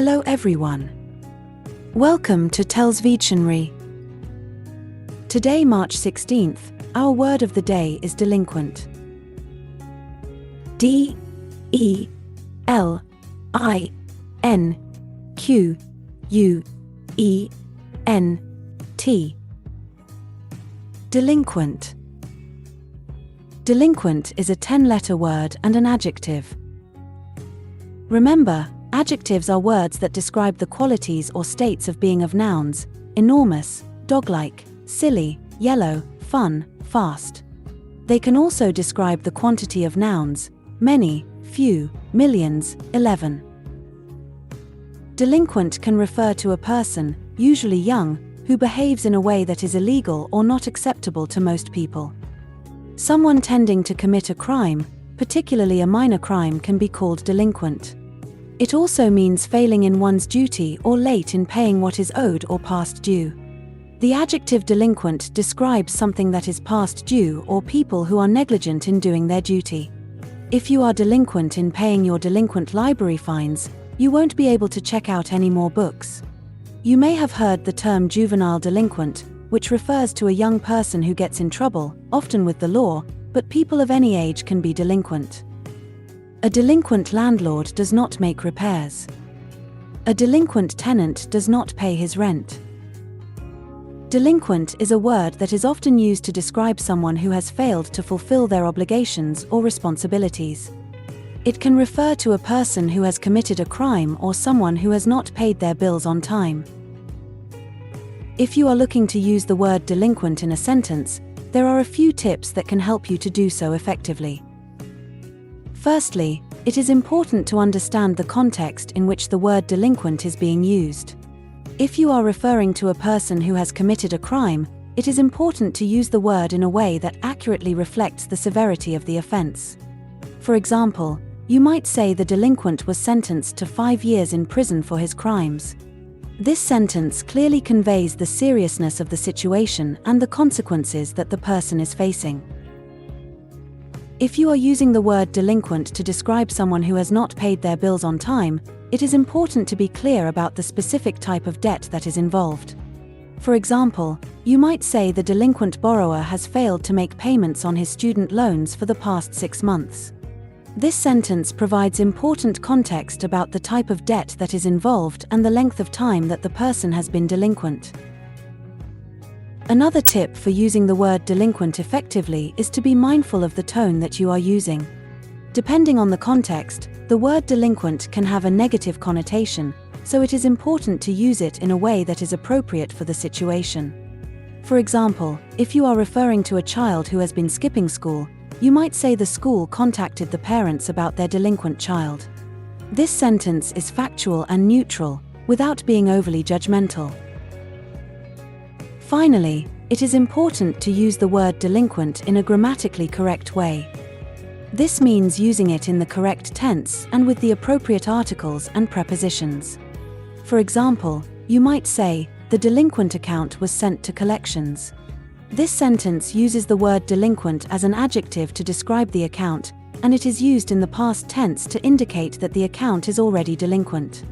Hello everyone. Welcome to TELLS Videtionary. Today, March 16th, our word of the day is delinquent. D-E-L-I-N-Q-U-E-N-T. Delinquent. Delinquent is a 10-letter word and an adjective. Remember, adjectives are words that describe the qualities or states of being of nouns: enormous, dog-like, silly, yellow, fun, fast. They can also describe the quantity of nouns: many, few, millions, 11. Delinquent can refer to a person, usually young, who behaves in a way that is illegal or not acceptable to most people. Someone tending to commit a crime, particularly a minor crime, can be called delinquent. It also means failing in one's duty or late in paying what is owed or past due. The adjective delinquent describes something that is past due or people who are negligent in doing their duty. If you are delinquent in paying your delinquent library fines, you won't be able to check out any more books. You may have heard the term juvenile delinquent, which refers to a young person who gets in trouble, often with the law, but people of any age can be delinquent. A delinquent landlord does not make repairs. A delinquent tenant does not pay his rent. Delinquent is a word that is often used to describe someone who has failed to fulfill their obligations or responsibilities. It can refer to a person who has committed a crime or someone who has not paid their bills on time. If you are looking to use the word delinquent in a sentence, there are a few tips that can help you to do so effectively. Firstly, it is important to understand the context in which the word delinquent is being used. If you are referring to a person who has committed a crime, it is important to use the word in a way that accurately reflects the severity of the offense. For example, you might say the delinquent was sentenced to 5 years in prison for his crimes. This sentence clearly conveys the seriousness of the situation and the consequences that the person is facing. If you are using the word delinquent to describe someone who has not paid their bills on time, it is important to be clear about the specific type of debt that is involved. For example, you might say the delinquent borrower has failed to make payments on his student loans for the past 6 months. This sentence provides important context about the type of debt that is involved and the length of time that the person has been delinquent. Another tip for using the word delinquent effectively is to be mindful of the tone that you are using. Depending on the context, the word delinquent can have a negative connotation, so it is important to use it in a way that is appropriate for the situation. For example, if you are referring to a child who has been skipping school, you might say the school contacted the parents about their delinquent child. This sentence is factual and neutral, without being overly judgmental. Finally, it is important to use the word delinquent in a grammatically correct way. This means using it in the correct tense and with the appropriate articles and prepositions. For example, you might say, the delinquent account was sent to collections. This sentence uses the word delinquent as an adjective to describe the account, and it is used in the past tense to indicate that the account is already delinquent.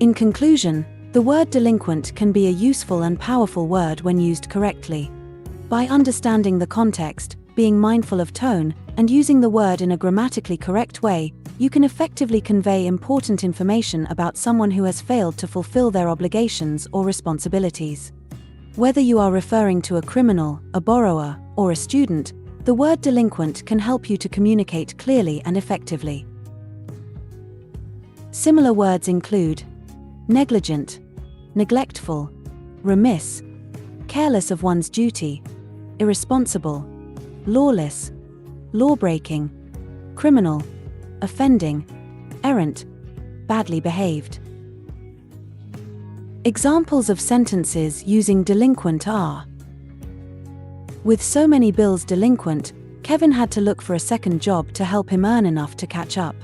In conclusion, the word delinquent can be a useful and powerful word when used correctly. By understanding the context, being mindful of tone, and using the word in a grammatically correct way, you can effectively convey important information about someone who has failed to fulfill their obligations or responsibilities. Whether you are referring to a criminal, a borrower, or a student, the word delinquent can help you to communicate clearly and effectively. Similar words include negligent, neglectful, remiss, careless of one's duty, irresponsible, lawless, law-breaking, criminal, offending, errant, badly behaved. Examples of sentences using delinquent are: with so many bills delinquent, Kevin had to look for a second job to help him earn enough to catch up.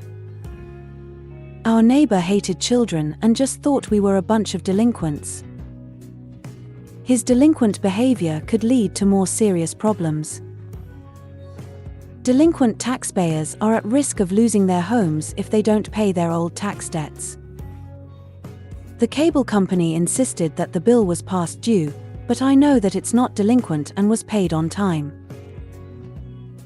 Our neighbor hated children and just thought we were a bunch of delinquents. His delinquent behavior could lead to more serious problems. Delinquent taxpayers are at risk of losing their homes if they don't pay their old tax debts. The cable company insisted that the bill was past due, but I know that it's not delinquent and was paid on time.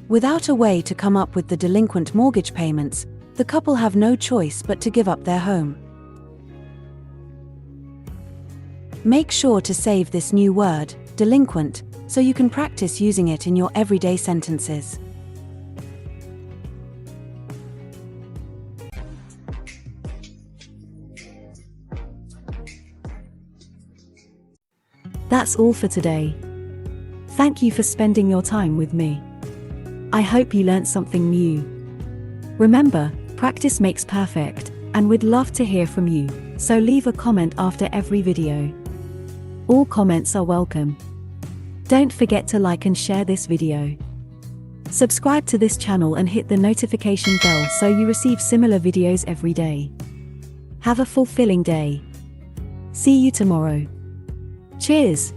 Without a way to come up with the delinquent mortgage payments, the couple have no choice but to give up their home. Make sure to save this new word, delinquent, so you can practice using it in your everyday sentences. That's all for today. Thank you for spending your time with me. I hope you learned something new. Remember, practice makes perfect, and we'd love to hear from you, so leave a comment after every video. All comments are welcome. Don't forget to like and share this video. Subscribe to this channel and hit the notification bell so you receive similar videos every day. Have a fulfilling day. See you tomorrow. Cheers!